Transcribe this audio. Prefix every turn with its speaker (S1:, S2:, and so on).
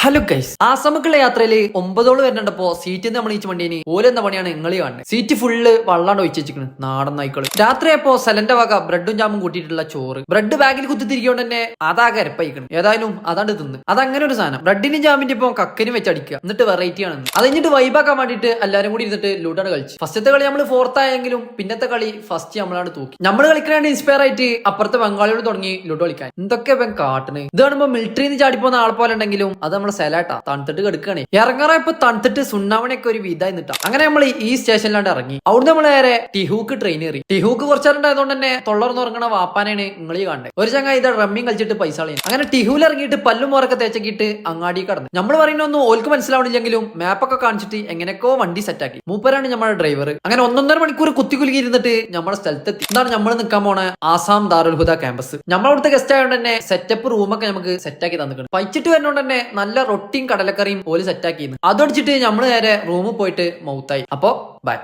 S1: Hello guys, ആസാമുക്കുള്ള യാത്രയിൽ 9 വരുന്നുണ്ടപ്പോ seat നമ്മൾ ഈ വണ്ടിന് ഓലെന്ന പണിയാണ് നിങ്ങളി കാണുന്നത്. സീറ്റ് ഫുള്ള് വള്ളാണ്ട് ഒഴിച്ചിരിക്കുന്നത് നാടൻ നായ്ക്കള്. രാത്രിയപ്പോ സെലന്റെ വക ബ്രെഡും ജാമും കൂട്ടിയിട്ടുള്ള ചോറ്, ബ്രെഡ് ബാഗിൽ കുത്തിത്തിരിക്കൊണ്ട് തന്നെ അതാകെ അരപ്പയിക്കണം. ഏതായാലും അതാണ്ട് തിന്ന്. അതങ്ങനെ ഒരു സാധനം ബ്രെഡിനും ജാമിന്റെ ഇപ്പൊ കക്കനും വെച്ചടിക്കുക, എന്നിട്ട് വെറൈറ്റി ആണ്. അത് കഴിഞ്ഞിട്ട് വൈബാക്കാൻ വേണ്ടിട്ട് എല്ലാരും കൂടി ഇരുന്നിട്ട് ലൂഡാണ് കളിച്ചു. ഫസ്റ്റത്തെ കളി നമ്മൾ ഫോർത്ത് ആയെങ്കിലും പിന്നത്തെ കളി ഫസ്റ്റ് നമ്മളാണ് തൂക്കി. നമ്മൾ കളിക്കാണ്ട് ഇൻസ്പയർ ആയിട്ട് അപ്പുറത്തെ ബംഗാളിയോട് തുടങ്ങി ലൂഡോ കളിക്കാൻ. എന്തൊക്കെ ഇപ്പം കാട്ടുന്നത്. ഇത് കാണുമ്പോ മിലിറ്ററിന്ന് ചാടിപ്പോന്ന ആൾ പോലെ ഉണ്ടെങ്കിലും അത് നമ്മളെ സെലാട്ടാ തണുത്തിട്ട് കിടക്കുകയാണ്. ഇറങ്ങാറപ്പോ തണുത്തിട്ട് സുണ്ണാവണയൊക്കെ ഒരു വിധായി നിട്ടാ. അങ്ങനെ നമ്മൾ ഈ സ്റ്റേഷനിലാണ്ട് ഇറങ്ങി. അവിടുന്ന് നമ്മൾ നേരെ ടിഹൂക്ക് ട്രെയിൻ കയറി. ടിഹൂക്ക് കുറച്ചാലുണ്ടായതുകൊണ്ട് തന്നെ തൊള്ളർന്ന് ഉറങ്ങണ വാപ്പാനാണ് നിങ്ങൾ ഈ കണ്ടത്. ഒരു ചങ്ങ ഇത് റമ്മിയും കളിച്ചിട്ട് പൈസ കളയും. അങ്ങനെ ടിഹൂൽ ഇറങ്ങിയിട്ട് പല്ലും മുറൊക്കെ തേച്ചക്കിട്ട് അങ്ങാടി കടന്നു. നമ്മൾ പറയുന്നൊന്നും ഓൽക്ക് മനസ്സിലാവണില്ലെങ്കിലും മാപ്പൊക്കെ കാണിച്ചിട്ട് എങ്ങനെയൊക്കെ വണ്ടി സെറ്റാക്കി. മൂപ്പരാണ് നമ്മുടെ ഡ്രൈവർ. അങ്ങനെ 1.5 മണിക്കൂർ കുത്തിക്കുലുക്കി ഇരുന്നിട്ട് നമ്മുടെ സ്ഥലത്തെത്തി. എന്താണ് നമ്മൾ നിൽക്കാൻ പോണ ആസാം ദാറുൽ ഹുദ ക്യാമ്പസ്. നമ്മളവിടുത്തെ ഗസ്റ്റ് ആയതുകൊണ്ട് തന്നെ സെറ്റപ്പ് റൂമൊക്കെ നമുക്ക് സെറ്റാക്കി തന്നിട്ടുണ്ട്. പൈച്ചിട്ട് വരുന്നോണ്ട് തന്നെ നല്ല റൊട്ടിയും കടലക്കറിയും ഓല് സെറ്റാക്കിയിരുന്നു. അതടിച്ചിട്ട് നമ്മൾ നേരെ റൂമിൽ പോയിട്ട് മൗത്തായി. അപ്പോ ബൈ.